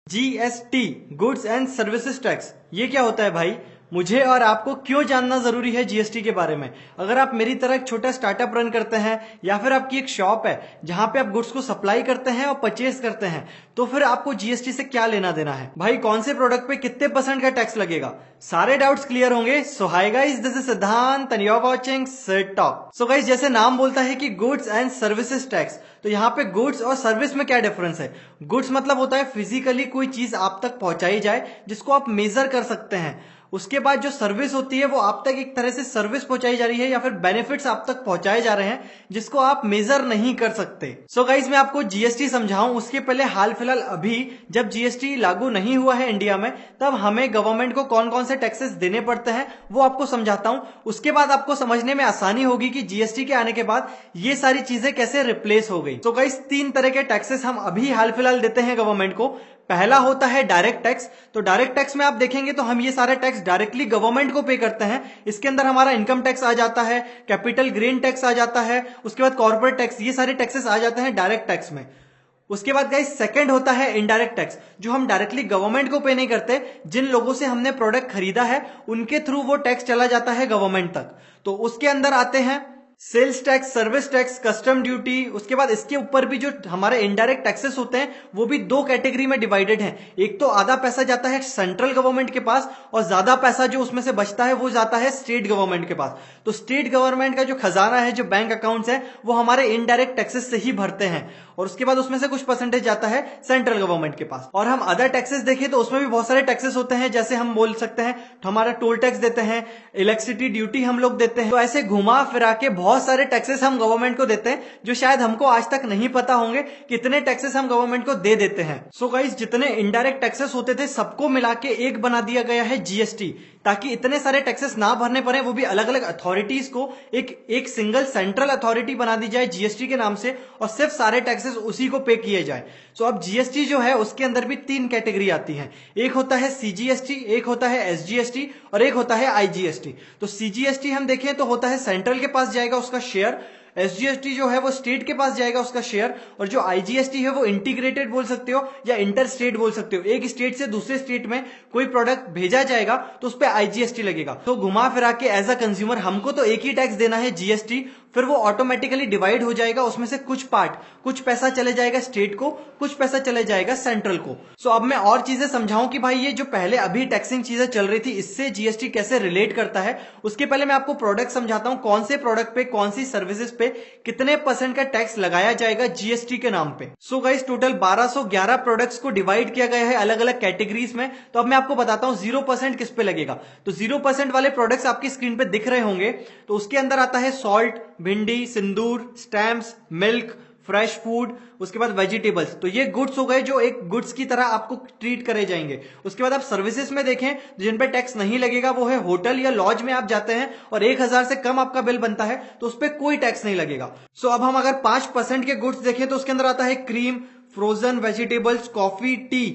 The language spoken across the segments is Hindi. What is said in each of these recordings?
GST, goods and services tax, ये क्या होता है भाई? मुझे और आपको क्यों जानना जरूरी है जीएसटी के बारे में? अगर आप मेरी तरह एक छोटा स्टार्टअप रन करते हैं या फिर आपकी एक शॉप है जहां पे आप गुड्स को सप्लाई करते हैं और परचेज करते हैं, तो फिर आपको जीएसटी से क्या लेना देना है? भाई कौन से प्रोडक्ट पे कितने % का टैक्स लगेगा? सारे डाउट्स क्लियर होंगे। So hi guys, this is Siddhant and you are watching Sid talk. So guys, जैसे नाम बोलता है कि गुड्स एंड सर्विसेज टैक्स, तो यहाँ पे गुड्स और सर्विस में क्या डिफरेंस है? गुड्स मतलब होता है फिजिकली कोई चीज आप तक पहुंचाई जाए जिसको आप मेजर कर सकते हैं। उसके बाद जो सर्विस होती है वो आप तक एक तरह से सर्विस पहुंचाई जा रही है या फिर बेनिफिट्स आप तक पहुंचाए जा रहे हैं जिसको आप मेजर नहीं कर सकते। सो गाइस, मैं आपको जीएसटी समझाऊं उसके पहले हाल फिलहाल अभी जब जीएसटी लागू नहीं हुआ है इंडिया में, तब हमें गवर्नमेंट को कौन कौन से टैक्सेस देने पड़ते हैं वो आपको समझाता हूं। उसके बाद आपको समझने में आसानी होगी कि जीएसटी के आने के बाद ये सारी चीजें कैसे रिप्लेस हो गई। सो गाइस, 3 तरह के टैक्सेस हम अभी हाल फिलहाल देते हैं गवर्नमेंट को। पहला होता है डायरेक्ट टैक्स। तो डायरेक्ट टैक्स में आप देखेंगे तो हम ये सारे टैक्स डायरेक्टली गवर्नमेंट को पे करते हैं। इसके अंदर हमारा इनकम टैक्स आ जाता है, कैपिटल गेन टैक्स आ जाता है, उसके बाद कॉर्पोरेट टैक्स, ये सारे टैक्सेस आ जाते हैं डायरेक्ट टैक्स में। उसके बाद गाइस सेकंड होता है इनडायरेक्ट टैक्स, जो हम डायरेक्टली गवर्नमेंट को पे नहीं करते। जिन लोगों से हमने प्रोडक्ट खरीदा है उनके थ्रू वो टैक्स चला जाता है गवर्नमेंट तक। तो उसके अंदर आते हैं sales tax, service tax, custom duty. उसके बाद इसके ऊपर भी जो हमारे इनडायरेक्ट टैक्सेस होते हैं वो भी 2 कैटेगरी में डिवाइडेड हैं। एक तो आधा पैसा जाता है सेंट्रल गवर्नमेंट के पास और ज्यादा पैसा जो उसमें से बचता है वो जाता है स्टेट गवर्नमेंट के पास। तो स्टेट गवर्नमेंट का जो खजाना है, जो बैंक अकाउंट्स है, वो हमारे इनडायरेक्ट टैक्सेस से ही भरते हैं और उसके बाद उसमें से कुछ परसेंटेज जाता है सेंट्रल गवर्नमेंट के पास। और हम अदर टैक्सेस देखें तो उसमें भी बहुत सारे टैक्सेस होते हैं, जैसे हम बोल सकते हैं हमारा टोल टैक्स देते हैं, इलेक्ट्रिसिटी ड्यूटी हम लोग देते हैं। तो ऐसे घुमा फिरा के बहुत सारे टैक्सेस हम गवर्नमेंट को देते हैं जो शायद हमको आज तक नहीं पता होंगे कितने टैक्सेस हम गवर्नमेंट को दे देते हैं। सो गाइस, जितने इनडायरेक्ट टैक्सेस होते थे सबको मिला के एक बना दिया गया है जीएसटी, ताकि इतने सारे टैक्सेस ना भरने पड़े, वो भी अलग अलग अथॉरिटीज को एक सिंगल सेंट्रल अथॉरिटी बना दी जाए जीएसटी के नाम से और सिर्फ सारे टैक्सेस उसी को पे किए जाए। सो अब जीएसटी जो है उसके अंदर भी 3 कैटेगरी आती है। एक होता है सीजीएसटी, एक होता है एसजीएसटी और एक होता है आईजीएसटी। तो सीजीएसटी हम देखें तो होता है सेंट्रल के पास जाएगा उसका शेयर, एसजीएसटी जो है वो स्टेट के पास जाएगा उसका शेयर, और जो आईजीएसटी है वो इंटीग्रेटेड बोल सकते हो या इंटर स्टेट बोल सकते हो। एक स्टेट से दूसरे स्टेट में कोई प्रोडक्ट भेजा जाएगा तो उस पर आईजीएसटी लगेगा। तो घुमा फिरा के एज अ कंज्यूमर हमको तो एक ही टैक्स देना है जीएसटी, फिर वो ऑटोमेटिकली डिवाइड हो जाएगा। उसमें से कुछ पैसा चले जाएगा स्टेट को, कुछ पैसा चले जाएगा सेंट्रल को। सो अब मैं और चीजें समझाऊं कि भाई ये जो पहले अभी टैक्सिंग चीजें चल रही थी इससे जीएसटी कैसे रिलेट करता है। उसके पहले मैं आपको प्रोडक्ट समझाता हूं, कौन से प्रोडक्ट पे, कौन सी सर्विसेज पे कितने % का टैक्स लगाया जाएगा जीएसटी के नाम पे। सो गाइस, टोटल 1211 प्रोडक्ट्स को डिवाइड किया गया है अलग अलग कैटेगरीज में। तो अब मैं आपको बताता हूं 0% किस पे लगेगा। तो 0% वाले प्रोडक्ट्स आपकी स्क्रीन पे दिख रहे होंगे। तो उसके अंदर आता है सॉल्ट, भिंडी, सिंदूर, स्टैम्प्स, मिल्क, फ्रेश फूड, उसके बाद वेजिटेबल्स। तो ये गुड्स हो गए जो एक गुड्स की तरह आपको ट्रीट करे जाएंगे। उसके बाद आप सर्विसेज में देखें जिन पे टैक्स नहीं लगेगा वो है होटल या लॉज में आप जाते हैं और 1000 से कम आपका बिल बनता है तो उस पर कोई टैक्स नहीं लगेगा। सो अब हम अगर 5% के गुड्स देखें तो उसके अंदर आता है cream, frozen vegetables, coffee, tea,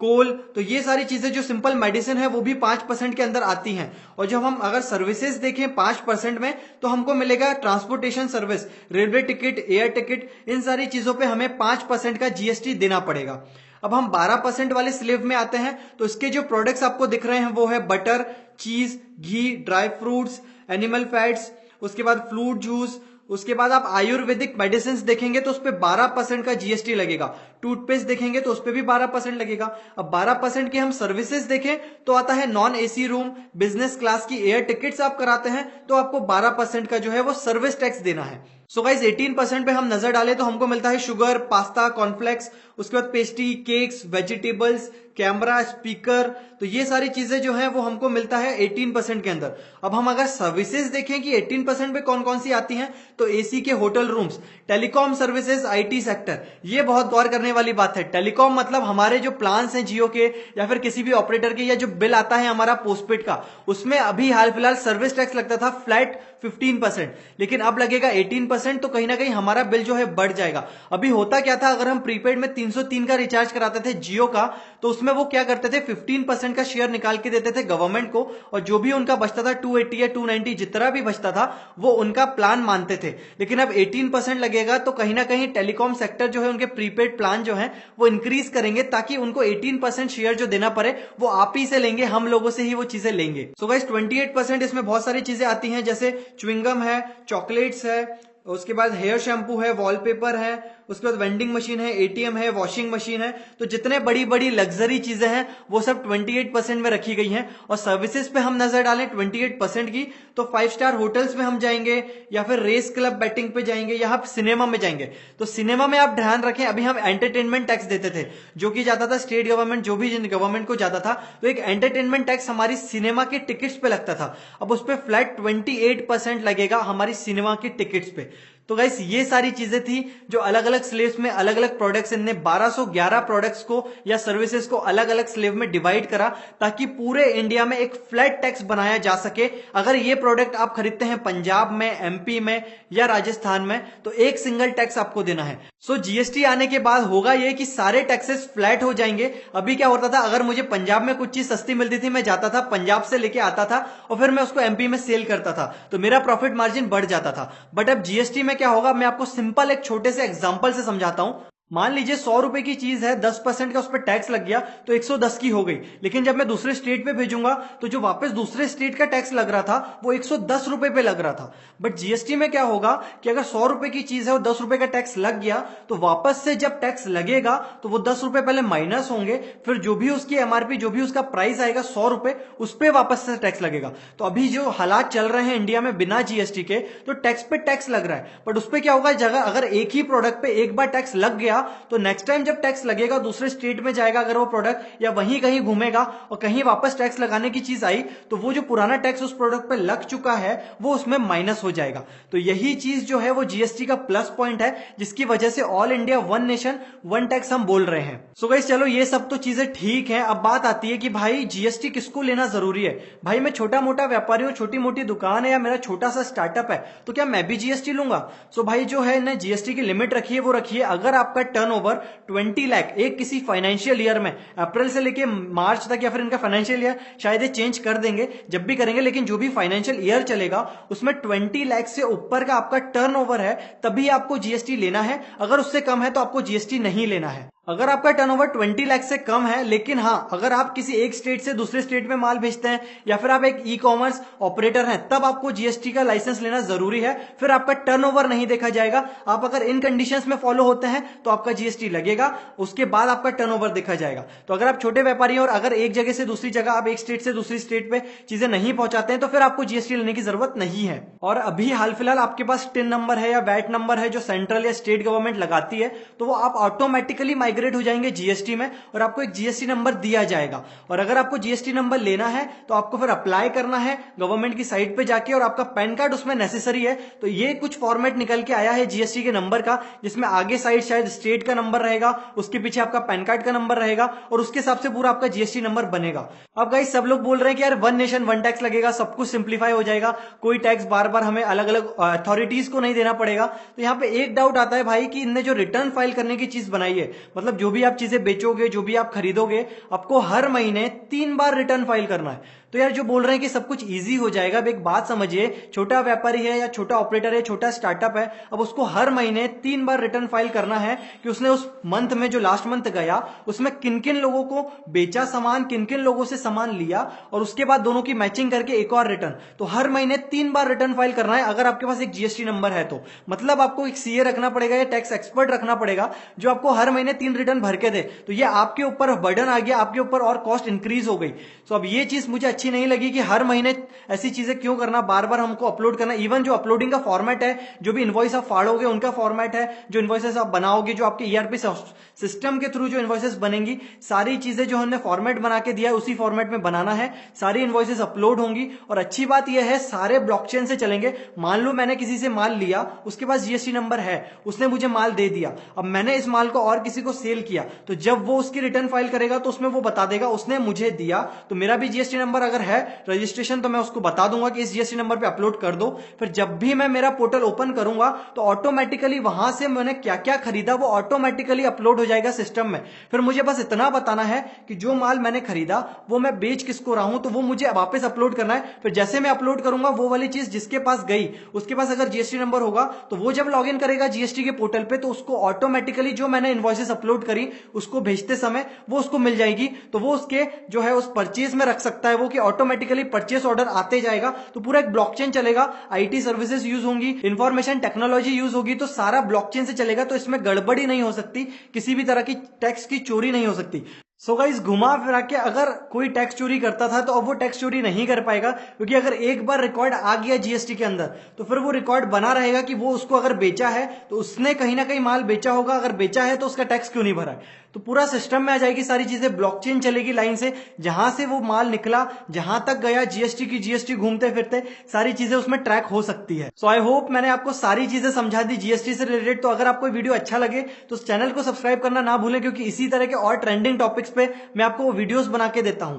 coal. तो ये सारी चीजें जो सिंपल मेडिसिन है वो भी 5% के अंदर आती हैं। और जब हम अगर सर्विसेज देखें 5% में तो हमको मिलेगा transportation service, railway ticket, air ticket, इन सारी चीजों पे हमें 5% का जीएसटी देना पड़ेगा। अब हम 12% वाले स्लेब में आते हैं तो इसके जो प्रोडक्ट्स आपको दिख रहे हैं वो है बटर, चीज, घी, ड्राई फ्रूट्स, एनिमल फैट्स, उसके बाद फ्रूट जूस। उसके बाद आप आयुर्वेदिक मेडिसिन देखेंगे तो उस पर 12% का जीएसटी लगेगा। टूथपेस्ट देखेंगे तो उस पर भी 12% लगेगा। अब 12% की हम सर्विसेज देखें तो आता है non AC room, business class की एयर टिकट्स आप कराते हैं तो आपको 12% का जो है वो सर्विस टैक्स देना है। सो गाइस, 18% पे हम नजर डालें तो हमको मिलता है शुगर, पास्ता, कॉर्नफ्लेक्स, उसके बाद pastry, cakes, vegetables, camera, speaker. तो ये सारी चीजें जो है वो हमको मिलता है 18% के अंदर। अब हम अगर सर्विसेज देखें कि 18% पे कौन कौन सी आती हैं तो एसी के hotel rooms, telecom services, IT sector. ये बहुत गौर करने वाली बात है। टेलीकॉम मतलब हमारे जो प्लान्स हैं जियो के या फिर किसी भी ऑपरेटर के, या जो बिल आता है हमारा पोस्टपेड का, उसमें अभी हाल फिलहाल सर्विस टैक्स लगता था फ्लैट 15%, लेकिन अब लगेगा 18%। तो कहीं ना कहीं हमारा बिल जो है बढ़ जाएगा। अभी होता क्या था, अगर हम प्रीपेड में 303 का रिचार्ज कराते थे जियो का, तो उसमें वो क्या करते थे 15% का शेयर निकाल के देते थे गवर्नमेंट को, और जो भी उनका बचता था 280 या 290 जितना भी बचता था वो उनका प्लान मानते थे। लेकिन अब 18% लगेगा, तो कहीं ना कहीं टेलीकॉम सेक्टर जो है उनके प्रीपेड प्लान जो है वो इंक्रीज करेंगे, ताकि उनको 18% शेयर जो देना पड़े वो आप ही से लेंगे, हम लोगों से ही वो चीजें लेंगे। सो गाइस 28% इसमें बहुत सारी चीजें आती हैं, जैसे च्युइंगम है, चॉकलेट्स है, उसके बाद हेयर शैम्पू है, वॉलपेपर है, उसके बाद वेंडिंग मशीन है, एटीएम है, वॉशिंग मशीन है। तो जितने बड़ी बड़ी लग्जरी चीजें हैं वो सब 28% में रखी गई हैं। और सर्विसेज पे हम नजर डालें 28% की, तो 5 स्टार होटल्स में हम जाएंगे, या फिर रेस क्लब बैटिंग पे जाएंगे, या आप सिनेमा में जाएंगे। तो सिनेमा में आप ध्यान रखें, अभी हम एंटरटेनमेंट टैक्स देते थे जो कि जाता था स्टेट गवर्नमेंट, जो भी गवर्नमेंट को जाता था, तो एक एंटरटेनमेंट टैक्स हमारी सिनेमा के टिकट्स पे लगता था। अब उस पर फ्लैट 28% लगेगा हमारी सिनेमा की टिकट्स पे। तो गाइस ये सारी चीजें थी जो अलग अलग स्लेव्स में अलग अलग प्रोडक्ट्स, इनने 1211 प्रोडक्ट्स को या सर्विसेज को अलग अलग स्लेव में डिवाइड करा, ताकि पूरे इंडिया में एक फ्लैट टैक्स बनाया जा सके। अगर ये प्रोडक्ट आप खरीदते हैं पंजाब में, एमपी में या राजस्थान में, तो एक सिंगल टैक्स आपको देना है। सो जीएसटी आने के बाद होगा ये कि सारे टैक्सेस फ्लैट हो जाएंगे। अभी क्या होता था, अगर मुझे पंजाब में कुछ चीज सस्ती मिलती थी, मैं जाता था पंजाब से लेके आता था और फिर मैं उसको एमपी में सेल करता था, तो मेरा प्रॉफिट मार्जिन बढ़ जाता था। बट अब जीएसटी में क्या होगा, मैं आपको सिंपल एक छोटे से एग्जांपल से समझाता हूं। मान लीजिए 100 रुपए की चीज है, 10% का उस पर टैक्स लग गया तो 110 की हो गई। लेकिन जब मैं दूसरे स्टेट पे भेजूंगा तो जो वापस दूसरे स्टेट का टैक्स लग रहा था वो 110 रुपए पे लग रहा था। बट जीएसटी में क्या होगा कि अगर 100 रुपए की चीज है और 10 रुपए का टैक्स लग गया, तो वापस से जब टैक्स लगेगा तो वो 10 रुपए पहले माइनस होंगे, फिर जो भी उसकी एमआरपी, जो भी उसका प्राइस आएगा 100 रुपए, उस पर वापस से टैक्स लगेगा। तो अभी जो हालात चल रहे हैं इंडिया में बिना जीएसटी के, तो टैक्स पे टैक्स लग रहा है। बट उस पर क्या होगा, जगह अगर एक ही प्रोडक्ट पे एक बार टैक्स लग गया तो नेक्स्ट टाइम जब टैक्स लगेगा दूसरे स्टेट में जाएगा अगर वो प्रोडक्ट, या वहीं कहीं घूमेगा और कहीं वापस टैक्स लगाने की चीज आई, तो वो जो पुराना टैक्स उस प्रोडक्ट पे लग चुका है वो उसमें माइनस हो जाएगा। तो यही चीज जो है वो जीएसटी का प्लस पॉइंट है, जिसकी वजह से all India one nation one tax हम बोल रहे हैं। सो गाइस चलो ये सब तो चीजें ठीक है। अब बात आती है कि भाई जीएसटी किसको लेना जरूरी है। भाई मैं छोटा मोटा व्यापारी हूं, छोटी मोटी दुकान है, या मेरा छोटा सा स्टार्टअप है, तो क्या मैं भी जीएसटी लूंगा? सो भाई जो है ना जीएसटी की लिमिट रखी है वो रखिए। अगर आपका टर्नओवर 20 लाख एक किसी फाइनेंशियल ईयर में, अप्रैल से लेके मार्च तक, या फिर इनका फाइनेंशियल ईयर शायद ये चेंज कर देंगे जब भी करेंगे, लेकिन जो भी फाइनेंशियल ईयर चलेगा उसमें 20 लाख से ऊपर का आपका टर्नओवर है तभी आपको जीएसटी लेना है। अगर उससे कम है तो आपको जीएसटी नहीं लेना है। अगर आपका टर्नओवर 20 लाख से कम है, लेकिन हाँ अगर आप किसी एक स्टेट से दूसरे स्टेट में माल भेजते हैं, या फिर आप एक ई कॉमर्स ऑपरेटर हैं, तब आपको जीएसटी का लाइसेंस लेना जरूरी है। फिर आपका टर्नओवर नहीं देखा जाएगा। आप अगर इन कंडीशंस में फॉलो होते हैं तो आपका जीएसटी लगेगा, उसके बाद आपका टर्नओवर देखा जाएगा। तो अगर आप छोटे व्यापारी हैं और अगर एक जगह से दूसरी जगह, आप एक स्टेट से दूसरी स्टेट पे चीजें नहीं पहुंचाते हैं, तो फिर आपको जीएसटी लेने की जरूरत नहीं है। और अभी हाल फिलहाल आपके पास टिन नंबर है या वैट नंबर है जो सेंट्रल या स्टेट गवर्नमेंट लगाती है, तो वो आप ऑटोमेटिकली माइग्रेट हो जाएंगे जीएसटी में, और आपको एक जीएसटी नंबर दिया जाएगा। और अगर आपको जीएसटी नंबर लेना है तो आपको फिर अप्लाई करना है गवर्नमेंट की साइट पे जाके, और आपका पैन कार्ड उसमें नेसेसरी है। तो ये कुछ फॉर्मेट निकल के आया है जीएसटी के नंबर का, जिसमें आगे साइड शायद स्टेट का नंबर रहेगा, उसके पीछे आपका पैन कार्ड का नंबर रहेगा, और उसके हिसाब से पूरा आपका जीएसटी नंबर बनेगा। अब गाइस सब लोग बोल रहे हैं कि यार वन नेशन वन टैक्स लगेगा, सब कुछ सिंप्लीफाई हो जाएगा, कोई टैक्स बार बार हमें अलग अलग अथॉरिटीज को नहीं देना पड़ेगा। तो यहाँ पे एक डाउट आता है भाई कि इनने जो रिटर्न फाइल करने की चीज बनाई है, मतलब जो भी आप चीजें बेचोगे, जो भी आप खरीदोगे, आपको हर महीने 3 बार रिटर्न फाइल करना है। तो यार जो बोल रहे हैं कि सब कुछ इजी हो जाएगा, अब एक बात समझिए, छोटा व्यापारी है या छोटा ऑपरेटर है, छोटा स्टार्टअप है, अब उसको हर महीने 3 बार रिटर्न फाइल करना है कि उसने उस मंथ में, जो लास्ट मंथ गया, उसमें किन किन लोगों को बेचा सामान, किन किन लोगों से सामान लिया, और उसके बाद दोनों की मैचिंग करके एक और रिटर्न। तो हर महीने 3 बार रिटर्न फाइल करना है अगर आपके पास एक जीएसटी नंबर है तो। मतलब आपको एक सीए रखना पड़ेगा या टैक्स एक्सपर्ट रखना पड़ेगा जो आपको हर महीने 3 रिटर्न भर के दे। तो ये आपके ऊपर बर्डन आ गया, आपके ऊपर और कॉस्ट इंक्रीज हो गई। तो अब ये चीज मुझे अच्छी नहीं लगी कि हर महीने ऐसी चीजें क्यों करना, बार बार हमको अपलोड करना। इवन जो अपलोडिंग का फॉर्मेट है, जो भी इनवॉइस आप फाड़ोगे उनका फॉर्मेट है, जो इनवॉइसेस आप बनाओगे, जो आपके ईआरपी सिस्टम के थ्रू जो इनवॉइसेस बनेंगी, सारी चीजें जो हमने फॉर्मेट बना के दिया है उसी फॉर्मेट में बनाना है। सारी इनवॉइसेस अपलोड होंगी, और अच्छी बात यह है सारे ब्लॉकचेन से चलेंगे। मान लो मैंने किसी से माल लिया, उसके पास जीएसटी नंबर है, उसने मुझे माल दे दिया, अब मैंने इस माल को और किसी को सेल किया, तो जब वो उसकी रिटर्न फाइल करेगा तो उसमें वो बता देगा उसने मुझे दिया, तो मेरा भी जीएसटी नंबर अगर है रजिस्ट्रेशन तो मैं उसको बता दूंगा कि इस जीएसटी नंबर पे अपलोड कर दो। फिर जब भी मैं मेरा पोर्टल ओपन करूंगा तो ऑटोमेटिकली वहां से मैंने क्या क्या खरीदा वो ऑटोमेटिकली अपलोड हो जाएगा सिस्टम में। फिर मुझे बस इतना बताना है कि जो माल मैंने खरीदा वो मैं बेच किसको रहा हूं, तो वो मुझे वापस अपलोड करना है। फिर जैसे मैं अपलोड करूंगा वो वाली चीज जिसके पास गई, उसके पास अगर जीएसटी नंबर होगा तो वो जब लॉगिन करेगा जीएसटी के पोर्टल पे तो उसको ऑटोमेटिकली जो मैंने इनवॉइसेस अपलोड करी उसको भेजते समय वो उसको मिल जाएगी। तो वो उसके जो है उस परचेज में रख सकता है वो कि ऑटोमेटिकली परचेस ऑर्डर आते जाएगा। तो पूरा एक ब्लॉकचेन चलेगा, आईटी सर्विसेज यूज होंगी, इंफॉर्मेशन टेक्नोलॉजी यूज होगी, तो सारा ब्लॉकचेन से चलेगा। तो इसमें गड़बड़ी नहीं हो सकती, किसी भी तरह की टैक्स की चोरी नहीं हो सकती। सो गाइस, घुमा फिरा के अगर कोई टैक्स चोरी करता था तो अब वो टैक्स चोरी नहीं कर पाएगा, क्योंकि अगर एक बार रिकॉर्ड आ गया जीएसटी के अंदर तो फिर वो रिकॉर्ड बना रहेगा कि वो उसको अगर बेचा है तो उसने कहीं ना कहीं माल बेचा होगा, अगर बेचा है तो उसका टैक्स क्यों नहीं भरा है। तो पूरा सिस्टम में आ जाएगी सारी चीजें, ब्लॉकचेन चलेगी लाइन से, जहां से वो माल निकला जहां तक गया जीएसटी की जीएसटी घूमते फिरते सारी चीजें उसमें ट्रैक हो सकती है। सो आई होप मैंने आपको सारी चीजें समझा दी जीएसटी से रिलेटेड। तो अगर आपको वीडियो अच्छा लगे तो उस चैनल को सब्सक्राइब करना ना भूलें, क्योंकि इसी तरह के और ट्रेंडिंग टॉपिक्स पे मैं आपको वीडियोस बना के देता हूं।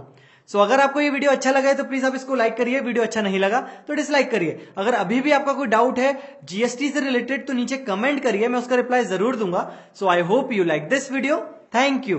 सो अगर आपको ये वीडियो अच्छा लगा है तो प्लीज आप इसको लाइक करिए, वीडियो अच्छा नहीं लगा तो डिसलाइक करिए। अगर अभी भी आपका कोई डाउट है जीएसटी से रिलेटेड तो नीचे कमेंट करिए, मैं उसका रिप्लाई जरूर दूंगा। So I hope you like this video. Thank you.